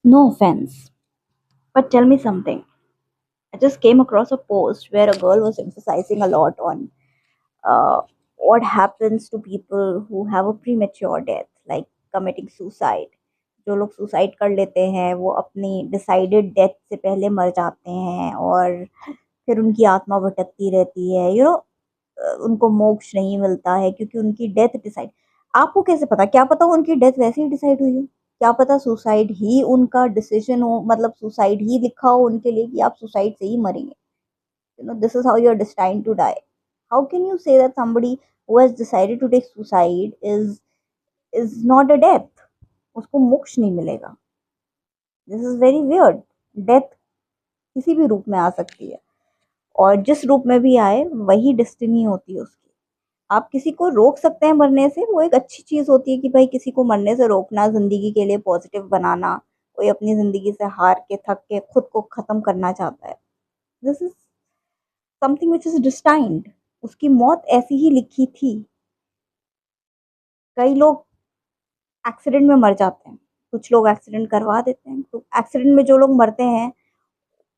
No offense, but tell me something. I just came across a post where a girl was emphasizing a lot on uh, what happens to people who have a premature death, like committing suicide. जो लोग suicide कर लेते हैं वो अपनी decided death से पहले मर जाते हैं और फिर उनकी आत्मा भटकती रहती है, उनको मोक्ष नहीं मिलता है क्योंकि उनकी डेथ डिसाइड। आपको कैसे पता? क्या पता उनकी डेथ वैसे ही डिसाइड हुई हो? क्या पता सुसाइड ही उनका डिसीजन हो, मतलब सुसाइड ही लिखा हो उनके लिए कि आप सुसाइड से ही मरेंगे। This is how you're destined to die. How can you say that somebody who has decided to take suicide is not a death? उसको मोक्ष नहीं मिलेगा। This is very weird. Death किसी भी रूप में आ सकती है, और जिस रूप में भी आए वही डेस्टिनी होती है उसकी। आप किसी को रोक सकते हैं मरने से, वो एक अच्छी चीज होती है कि भाई किसी को मरने से रोकना, जिंदगी के लिए पॉजिटिव बनाना। कोई अपनी जिंदगी से हार के थक के खुद को खत्म करना चाहता है, this is something which is destined. उसकी मौत ऐसी ही लिखी थी। कई लोग एक्सीडेंट में मर जाते हैं, कुछ लोग एक्सीडेंट करवा देते हैं, तो एक्सीडेंट में जो लोग मरते हैं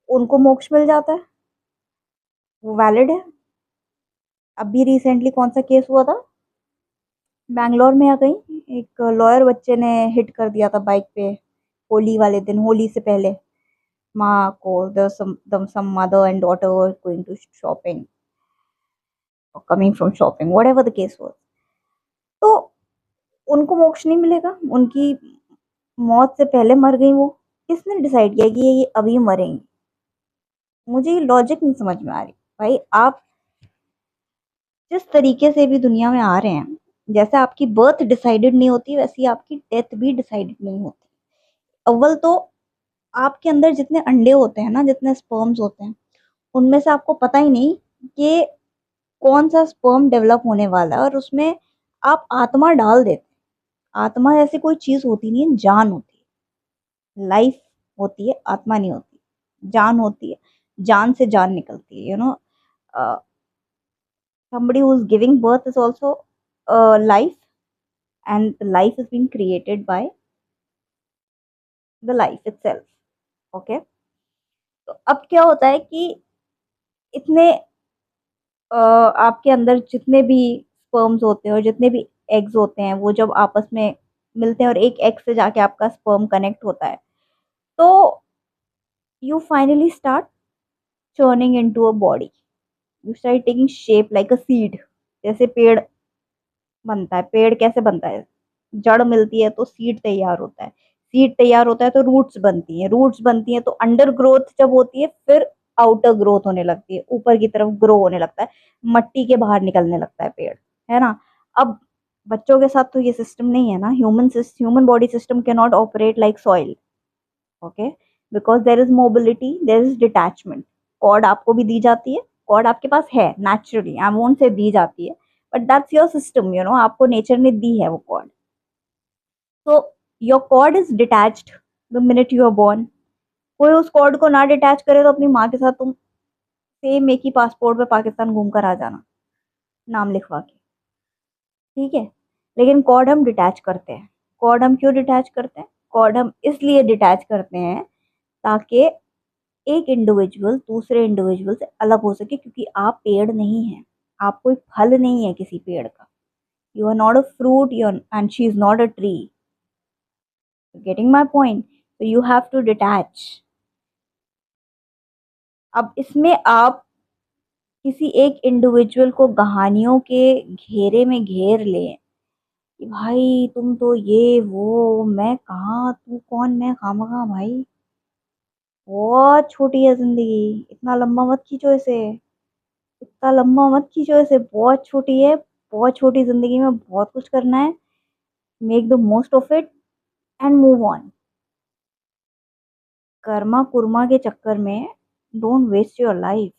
उनको मोक्ष मिल जाता है, वो वैलिड है। अभी रिसेंटली कौन सा केस हुआ था, बैंगलोर में या कहीं, एक लॉयर बच्चे ने हिट कर दिया था बाइक पे, होली वाले दिन, होली से पहले। माँ को, some mother and daughter were going to shopping or coming from shopping, whatever the case was। तो उनको मोक्ष नहीं मिलेगा, उनकी मौत से पहले मर गई वो। किसने डिसाइड किया कि ये अभी मरेंगे? मुझे ये लॉजिक नहीं समझ में आ रही। भाई आप जिस तरीके से भी दुनिया में आ रहे हैं, जैसे आपकी बर्थ डिसाइडेड नहीं होती वैसी आपकी डेथ भी डिसाइडेड नहीं होती। अव्वल तो आपके अंदर जितने अंडे होते हैं ना, जितने स्पर्म्स होते हैं, उनमें से आपको पता ही नहीं कि कौन सा स्पर्म डेवलप होने वाला है, और उसमें आप आत्मा डाल देते हैं। आत्मा जैसी कोई चीज होती नहीं है, जान होती है, लाइफ होती है, आत्मा नहीं होती। जान होती है, जान से जान निकलती है, somebody who's giving birth is also life, and the life is being created by the life itself। Okay, तो अब क्या होता है कि इतने आपके अंदर जितने भी स्पर्म्स होते हैं और जितने भी एग्स होते हैं, वो जब आपस में मिलते हैं और एक एग से जाके आपका स्पर्म कनेक्ट होता है, तो you finally start churning into a body। You start taking shape like a seed। जैसे पेड़ बनता है, पेड़ कैसे बनता है? जड़ मिलती है तो सीड तैयार होता है, सीड तैयार होता है तो रूट्स बनती हैं, रूट्स बनती हैं तो अंडर ग्रोथ जब होती है, फिर आउटर ग्रोथ होने लगती है, ऊपर की तरफ ग्रो होने लगता है, मट्टी के बाहर निकलने लगता है पेड़, है ना। अब बच्चों के साथ तो ये सिस्टम नहीं है ना। Human body system can not operate like soil. Okay, because there is mobility, there is detachment. Cord आपको भी दी जाती है, कॉर्ड आपके पास है नेचुरली, आई वोंट से दी जाती है, बट दैट्स योर सिस्टम, आपको नेचर ने दी है वो कॉर्ड। तो your cord is detached the minute you are born. कोई उस कॉर्ड को ना डिटैच करे तो अपनी माँ के साथ तुम सेम एक ही पासपोर्ट पे पाकिस्तान घूम कर आ जाना, नाम लिखवा के, ठीक है। लेकिन कॉर्ड हम डिटैच करते हैं। कॉर्ड हम क्यों डिटैच करते हैं? कॉर्ड हम इसलिए डिटैच करते हैं ताकि एक इंडिविजुअल दूसरे इंडिविजुअल से अलग हो सके, क्योंकि आप पेड़ नहीं हैं, आप कोई फल नहीं है किसी पेड़ का। You are not a fruit, you and she is not a tree. Getting my point? so you have to detach। अब इसमें आप किसी एक इंडिविजुअल को कहानियों के घेरे में घेर लें कि भाई तुम तो ये वो, मैं कहाँ, तू कौन, मैं खामखा। भाई बहुत छोटी है जिंदगी, इतना लंबा मत खींचो इसे, इतना लंबा मत खींचो इसे, बहुत छोटी है। बहुत छोटी जिंदगी में बहुत कुछ करना है। Make the most of it and move on. कर्मा कुर्मा के चक्कर में डोंट वेस्ट योर लाइफ।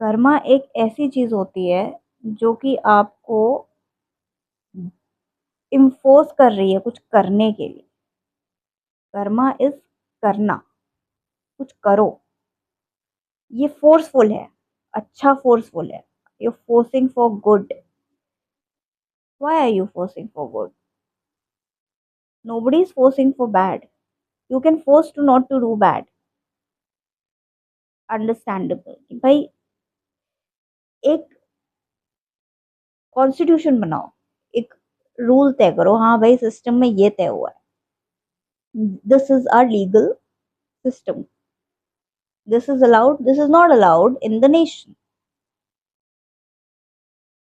कर्मा एक ऐसी चीज होती है जो कि आपको इम्पोज कर रही है कुछ करने के लिए। कर्मा इज करना, कुछ करो। ये फोर्सफुल है, अच्छा फोर्सफुल है। You forcing for good. Why are you forcing for good? Nobody is forcing for bad. You can force to not to do bad, understandable कि भाई एक कॉन्स्टिट्यूशन बनाओ, एक रूल तय करो, हाँ भाई सिस्टम में ये तय हुआ है, this is our legal system, this is allowed, this is not allowed in the nation.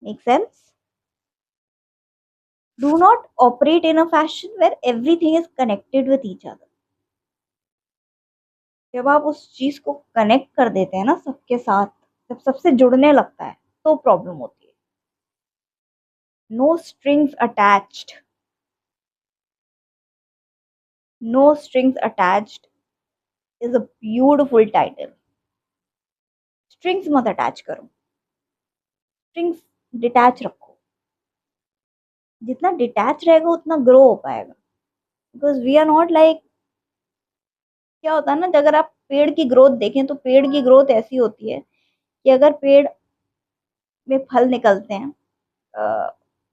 Make sense? Do not operate in a fashion where everything is connected with each other. जब आप उस चीज को कनेक्ट कर देते हैं ना सबके साथ, जब सबसे जुड़ने लगता है तो प्रॉब्लम होती है. No strings attached, no strings attached is a beautiful title. Strings मत अटैच करो, स्ट्रिंग्स डिटैच रखो. जितना डिटैच रहेगा उतना ग्रो हो पाएगा. Because we are not like, क्या होता है ना, अगर आप पेड़ की ग्रोथ देखें तो पेड़ की ग्रोथ ऐसी होती है कि अगर पेड़ में फल निकलते हैं,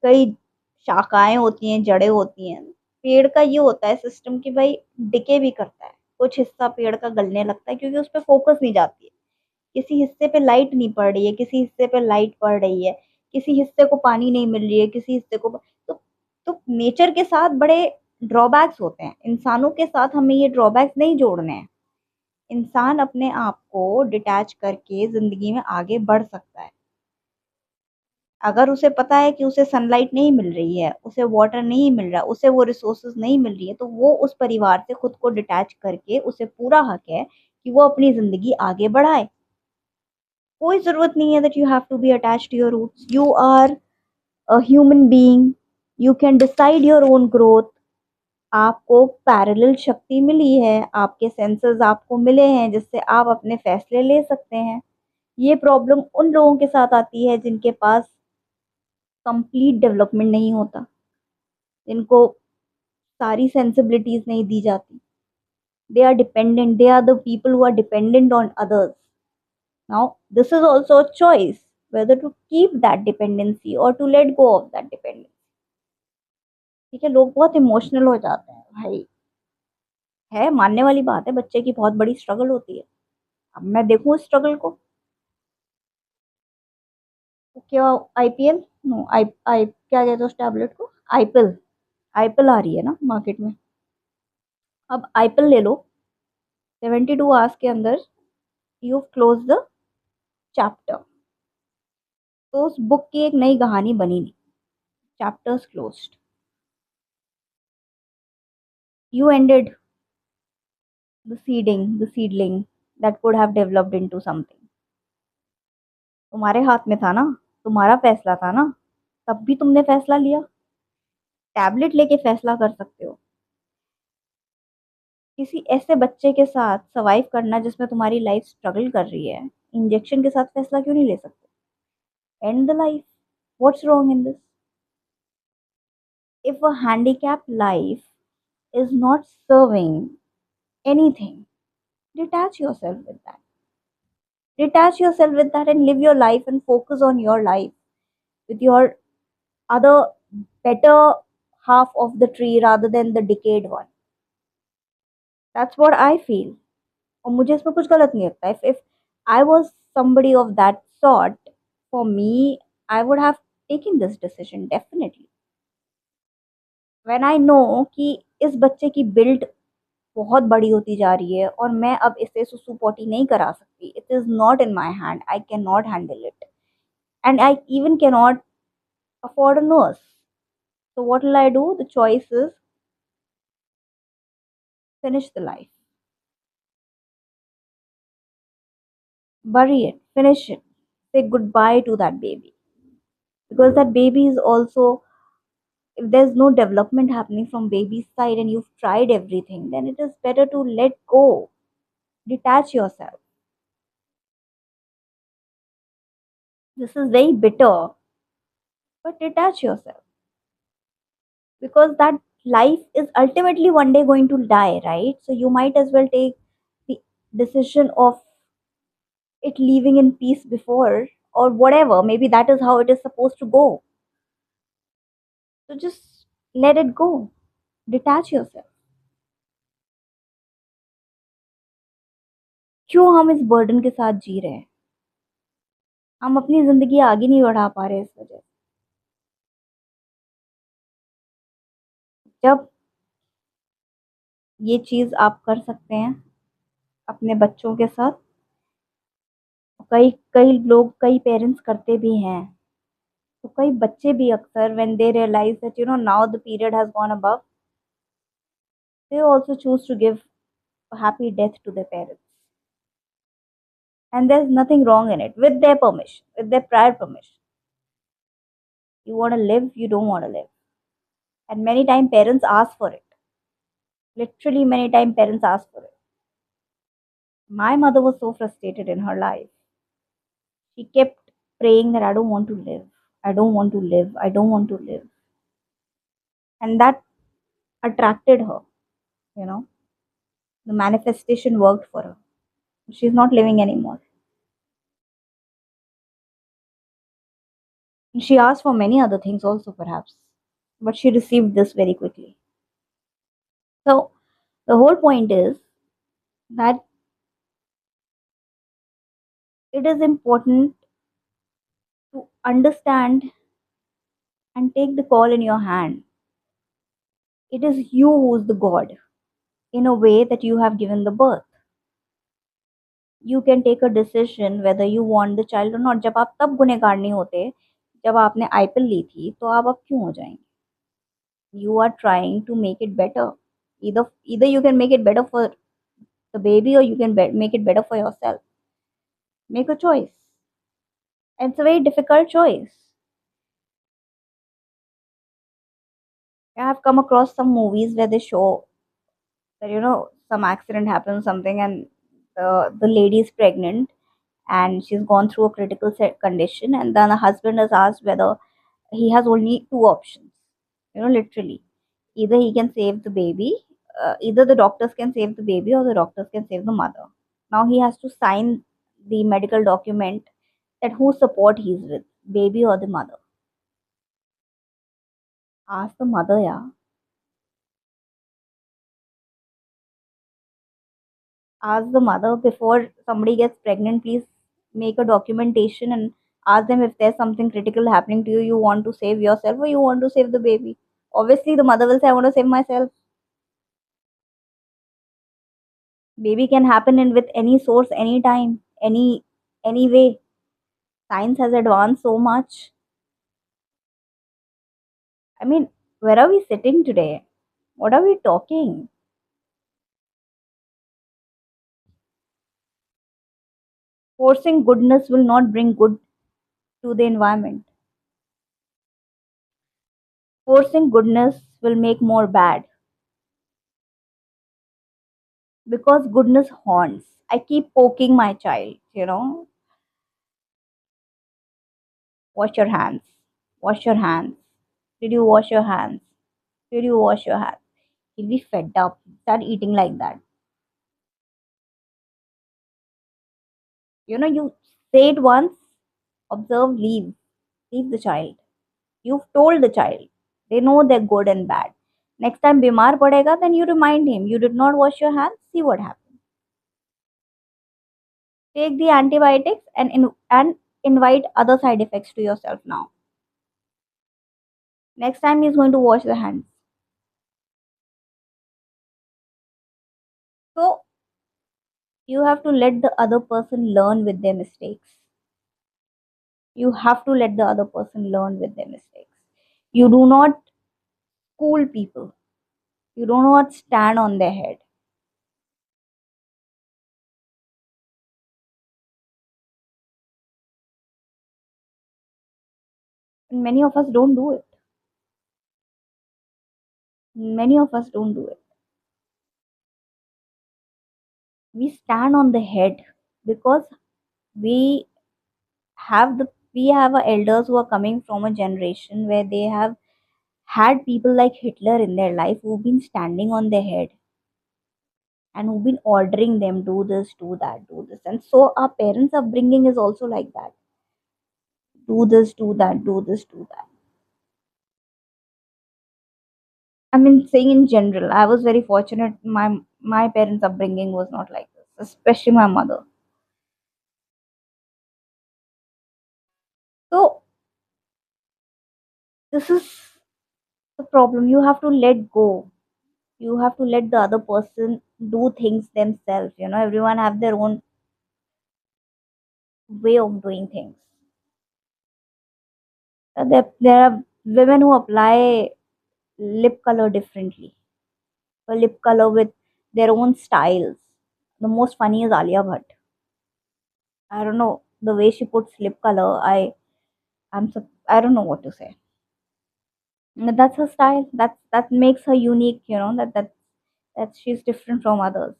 कई शाखाएं होती हैं, जड़ें होती हैं, पेड़ का ये होता है सिस्टम कि भाई डिके भी करता है, कुछ हिस्सा पेड़ का गलने लगता है क्योंकि उस पर फोकस नहीं जाती है. किसी हिस्से पे लाइट नहीं पड़ रही है, किसी हिस्से पे लाइट पड़ रही है, किसी हिस्से को पानी नहीं मिल रही है, किसी हिस्से को तो नेचर के साथ बड़े ड्रॉबैक्स होते हैं. इंसानों के साथ हमें ये ड्रॉबैक्स नहीं जोड़ने हैं. इंसान अपने आप को डिटैच करके जिंदगी में आगे बढ़ सकता है. अगर उसे पता है कि उसे सनलाइट नहीं मिल रही है, उसे वाटर नहीं मिल रहा, उसे वो रिसोर्सेज नहीं मिल रही है, तो वो उस परिवार से खुद को डिटैच करके उसे पूरा हक है कि वो अपनी जिंदगी आगे बढ़ाए. कोई जरूरत नहीं है that you have to be attach to your roots. You are a human being, you can decide your own growth. आपको पैरेलल शक्ति मिली है, आपके सेंसेस आपको मिले हैं जिससे आप अपने फैसले ले सकते हैं. ये प्रॉब्लम उन लोगों के साथ आती है जिनके पास कंप्लीट डेवलपमेंट नहीं होता, जिनको सारी सेंसिबिलिटीज नहीं दी जाती. They are dependent, they are the people who are dependent on others. Now this is also a choice whether to keep that dependency or to let go of that dependency. ठीक है, लोग बहुत emotional हो जाते हैं भाई, है मानने वाली बात है, बच्चे की बहुत बड़ी स्ट्रगल होती है. अब मैं देखूं इस स्ट्रगल को, तो क्या आईपीएल, नो आई आई क्या कहते हैं उस टैबलेट को, आईपिल. आईपिल आ रही है ना मार्केट में. अब आईपिल ले लो, 72 आवर्स के अंदर यू क्लोज द चैप्टर. तो उस बुक की एक नई कहानी बनी नहीं, chapters closed. You ended the seedling that could have developed into something. तुम्हारे हाथ में था ना, तुम्हारा फैसला था ना, तब भी तुमने फैसला लिया. टैबलेट लेके फैसला कर सकते हो. किसी ऐसे बच्चे के साथ सर्वाइव करना जिसमें तुम्हारी लाइफ स्ट्रगल कर रही है, इंजेक्शन के साथ फैसला क्यों नहीं ले सकते? And the life. What's wrong in this? If a handicapped life is not serving anything, detach yourself with that. Detach yourself with that and live your life and focus on your life with your other better half of the tree rather than the decayed one. That's what I feel. और मुझे इसमें कुछ गलत नहीं लगता. If I was somebody of that sort, for me, I would have taken this decision definitely. When I know कि इस बच्चे की बिल्ड बहुत बड़ी होती जा रही है और मैं अब इसे सुसु पोटी नहीं करा सकती. It is not in my hand, I can not handle it, and I even can afford a nurse. So what will I do? The choice is finish the life, bury it, finish it, say goodbye to that baby. Because that baby is also, if there's no development happening from baby's side and you've tried everything, then it is better to let go, detach yourself. This is very bitter, but detach yourself. Because that life is ultimately one day going to die, right? So you might as well take the decision of it leaving in peace before, or whatever, maybe that is how it is supposed to go. So just let it go, detach yourself. क्यों हम इस burden के साथ जी रहे हैं? हम अपनी ज़िंदगी आगे नहीं बढ़ा पा रहे इस वजह से। जब ये चीज़ आप कर सकते हैं अपने बच्चों के साथ, कई कई लोग, कई पेरेंट्स करते भी हैं, तो कई बच्चे भी अक्सर when they realize that now the period has gone above, they also choose to give a happy death to their parents. And there's nothing wrong in it, with their permission, with their prior permission. You want to live, you don't want to live. And many times parents ask for it. Literally, many times parents ask for it. My mother was so frustrated in her life. She kept praying that I don't want to live. I don't want to live. I don't want to live. And that attracted her, you know. The manifestation worked for her. She's not living anymore. She asked for many other things also, perhaps, but she received this very quickly. So, the whole point is that it is important to understand and take the call in your hand. It is you who is the God in a way that you have given the birth. You can take a decision whether you want the child or not. जब आप तब गुनहगार नहीं होते जब आपने आईपिल ली थी, तो आप अब क्यों हो जाएंगे? You are trying to make it better. Either you can make it better for the baby, or you can make it better for yourself. Make a choice. And it's a very difficult choice. I have come across some movies where they show that some accident happens, something, and the lady is pregnant and she's gone through a critical condition, and then the husband is asked whether he has only two options. Literally, either he can save the baby, either the doctors can save the baby, or the doctors can save the mother. Now he has to sign the medical document that whose support he's with, baby or the mother. Ask the mother, yeah. Ask the mother before somebody gets pregnant. Please make a documentation and ask them if there's something critical happening to you. You want to save yourself or you want to save the baby. Obviously, the mother will say, I want to save myself. Baby can happen in with any source, anytime, any way. Science has advanced so much. I mean, where are we sitting today? What are we talking? Forcing goodness will not bring good to the environment. Forcing goodness will make more bad, because goodness haunts. I keep poking my child, wash your hands, wash your hands. Did you wash your hands? Did you wash your hands? He'll be fed up, start eating like that. You say it once, observe, leave the child. You've told the child. They know they're good and bad. Next time bimar padega, then you remind him, you did not wash your hands, see what happened. Take the antibiotics and invite other side effects to yourself now. Next time he's going to wash the hands. So you have to let the other person learn with their mistakes. You have to let the other person learn with their mistakes. You do not school people. You do not stand on their head. And many of us don't do it. Many of us don't do it. We stand on the head because we we have our elders who are coming from a generation where they have had people like Hitler in their life who've been standing on their head and who've been ordering them, do this, do that, do this. And so our parents' upbringing is also like that. Do this, do that, do this, do that. I mean, saying in general, I was very fortunate. My parents' upbringing was not like this. especially my mother. So this is the problem. You have to let go. You have to let the other person do things themselves. Everyone have their own way of doing things. There are women who apply lip color differently. A lip color with their own styles. The most funny is Alia Bhatt. I don't know the way she puts lip color. I don't know what to say. But that's her style. That makes her unique. That she's different from others.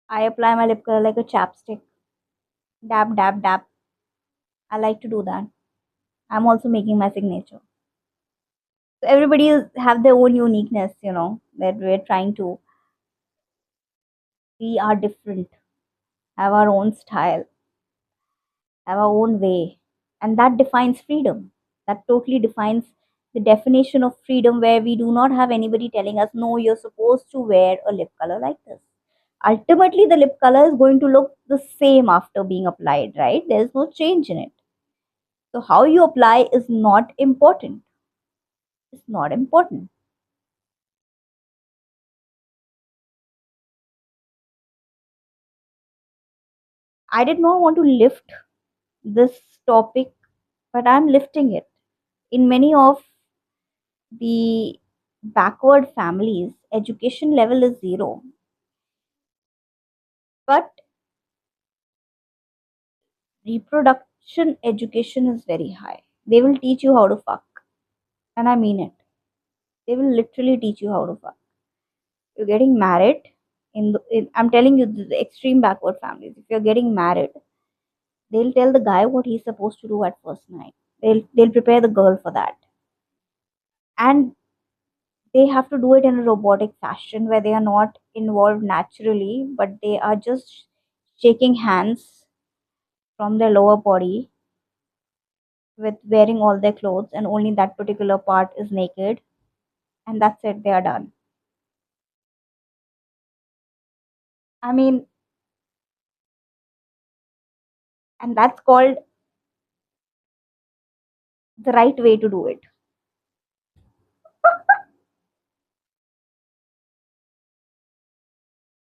I apply my lip color like a chapstick. Dab, dab, dab. I like to do that. I'm also making my signature. So everybody have their own uniqueness. That we're trying to. We are different. Have our own style. Have our own way, and that defines freedom. That totally defines the definition of freedom, where we do not have anybody telling us, no, you're supposed to wear a lip color like this. Ultimately, the lip color is going to look the same after being applied, right? There's no change in it. So how you apply is not important. It's not important. I did not want to lift this topic, but I'm lifting it. In many of the backward families, education level is zero, but reproduction education is very high. They will teach you how to fuck, and I mean it. They will literally teach you how to fuck. You're getting married I'm telling you, the extreme backward families. If you're getting married, they'll tell the guy what he's supposed to do at first night. They'll prepare the girl for that, and they have to do it in a robotic fashion where they are not involved naturally, but they are just shaking hands from their lower body with wearing all their clothes, and only that particular part is naked, and that's it, they are done. I mean, and that's called the right way to do it.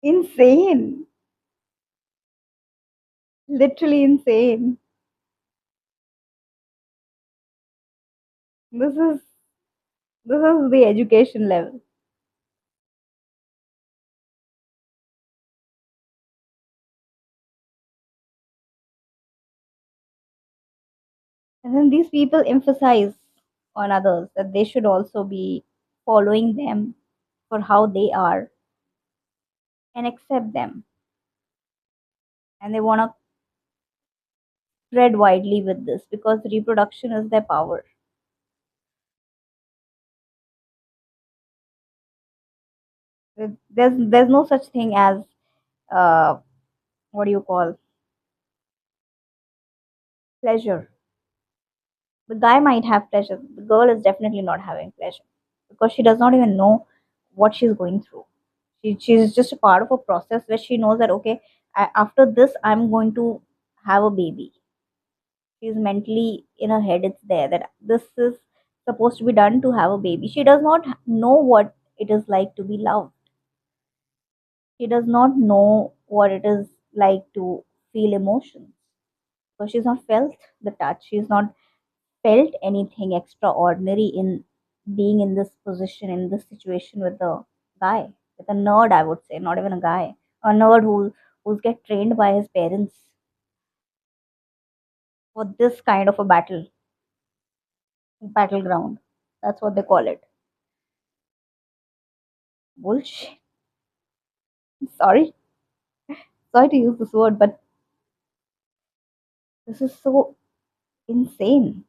Insane. Literally insane. This is the education level. And then these people emphasize on others that they should also be following them for how they are and accept them. And they want to spread widely with this because reproduction is their power. There's no such thing as uh, what do you call pleasure. The guy might have pleasure. The girl is definitely not having pleasure because she does not even know what she's going through. She's just a part of a process where she knows that, okay, after this, I'm going to have a baby. She's mentally in her head, it's there that this is supposed to be done to have a baby. She does not know what it is like to be loved. She does not know what it is like to feel emotions. So she's not felt the touch. She's not felt anything extraordinary in being in this position, in this situation with the guy, with a nerd, I would say, not even a guy, a nerd who's get trained by his parents for this kind of a battleground. That's what they call it. Bullshit. Sorry, sorry to use this word, but this is so insane.